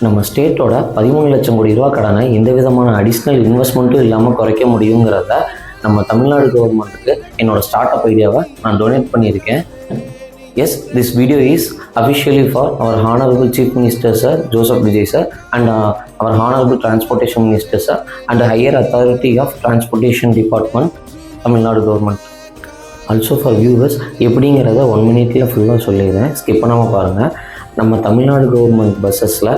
நம்ம ஸ்டேட்டோட 13 லட்சம் கோடி ரூபா கடனை எந்த விதமான அடிஷ்னல் இன்வெஸ்ட்மெண்ட்டும் இல்லாமல் குறைக்க முடியுங்கிறத நம்ம தமிழ்நாடு கவர்மெண்ட்டுக்கு என்னோட ஸ்டார்ட் அப் ஐடியாவை நான் டொனேட் பண்ணியிருக்கேன். Yes, this video is officially for our honourable chief minister sir Joseph Vijay sir and our honourable transportation minister sir and higher authority of transportation department Tamil Nadu government. Also for viewers எப்படிங்கிறத 1 மினிட்ல ஃபுல்லாக சொல்லிடுறேன், ஸ்கிப் பண்ணாமல் பாருங்கள். நம்ம தமிழ்நாடு கவர்மெண்ட் பஸ்ஸஸில்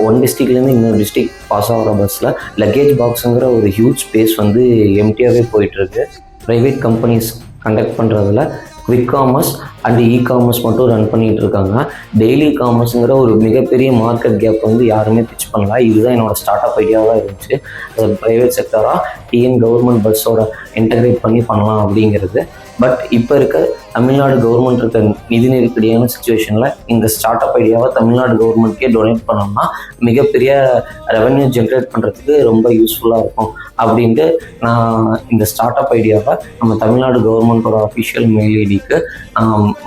ஒன் டிஸ்ட்ரிக்ட்லேருந்து இன்னொரு டிஸ்ட்ரிக்ட் பாஸ் ஆகிற பஸ்ஸில் லக்கேஜ் பாக்ஸுங்கிற ஒரு ஹியூஜ் ஸ்பேஸ் வந்து எம்டியாகவே போயிட்டுருக்கு. ப்ரைவேட் கம்பெனிஸ் கண்டக்ட் பண்ணுறதுல குவிக் காமர்ஸ் அண்ட் இ-காமர்ஸ் மட்டும் ரன் பண்ணிகிட்டு இருக்காங்க. டெய்லி காமர்ஸுங்கிற ஒரு மிகப்பெரிய மார்க்கெட் கேப் வந்து யாருமே பிச் பண்ணல. இதுதான் என்னோடய ஸ்டார்ட் அப் ஐடியாவாக இருந்துச்சு. அது ப்ரைவேட் செக்டராக டிஎன் கவர்மெண்ட் பஸ்ஸோட இன்டகிரேட் பண்ணி பண்ணலாம் அப்படிங்கிறது. பட் இப்போ இருக்க தமிழ்நாடு கவர்மெண்ட் இருக்க நிதி நெருக்கடியான சுச்சுவேஷனில் இந்த ஸ்டார்ட் அப் ஐடியாவை தமிழ்நாடு கவர்மெண்ட்கே டொனேட் பண்ணோம்னா மிகப்பெரிய ரெவென்யூ ஜென்ரேட் பண்ணுறதுக்கு ரொம்ப யூஸ்ஃபுல்லாக இருக்கும் அப்படின்ட்டு நான் இந்த ஸ்டார்ட் அப் ஐடியாவை நம்ம தமிழ்நாடு கவர்மெண்ட்டோட அஃபிஷியல் மெயில் ஐடிக்கு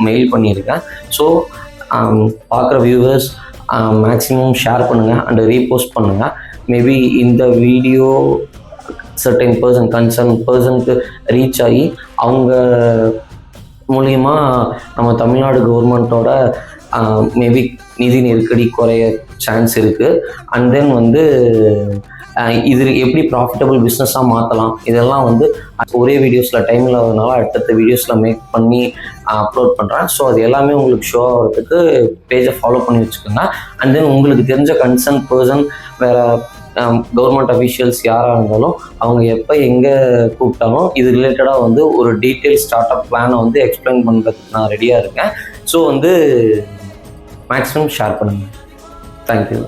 மெயில் பண்ணியிருக்கேன். ஸோ பார்க்குற வியூவர்ஸ் மேக்ஸிமம் ஷேர் பண்ணுங்கள் அண்ட் ரீபோஸ்ட் பண்ணுங்கள். மேபி இந்த வீடியோ சர்டைன் கன்சர்ன் பர்சனுக்கு ரீச் ஆகி அவங்க மூலிமா நம்ம தமிழ்நாடு கவர்மெண்ட்டோட மேபி நிதி நெருக்கடி குறைய சான்ஸ் இருக்குது. அண்ட் தென் வந்து இது எப்படி ப்ராஃபிட்டபிள் பிஸ்னஸாக மாற்றலாம், இதெல்லாம் வந்து ஒரே வீடியோஸில் டைம் இல்லாததுனால அடுத்தடுத்த வீடியோஸில் மேக் பண்ணி அப்லோட் பண்ணுறேன். ஸோ அது எல்லாமே உங்களுக்கு ஷோ ஆகிறதுக்கு பேஜை ஃபாலோ பண்ணி வச்சுக்கோங்க. அண்ட் தென் உங்களுக்கு தெரிஞ்ச கன்சர்ன் பர்சன் வேறு கவர்மெண்ட் அஃபிஷியல்ஸ் யாராக இருந்தாலும் அவங்க எப்போ எங்கே கூப்பிட்டாலும் இது ரிலேட்டடாக வந்து ஒரு டீட்டெயில் ஸ்டார்ட் அப் பிளானை வந்து எக்ஸ்பிளைன் பண்ணுறதுக்கு நான் ரெடியாக இருக்கேன். ஸோ வந்து மேக்ஸிமம் ஷேர் பண்ணுங்கள். தேங்க்யூ.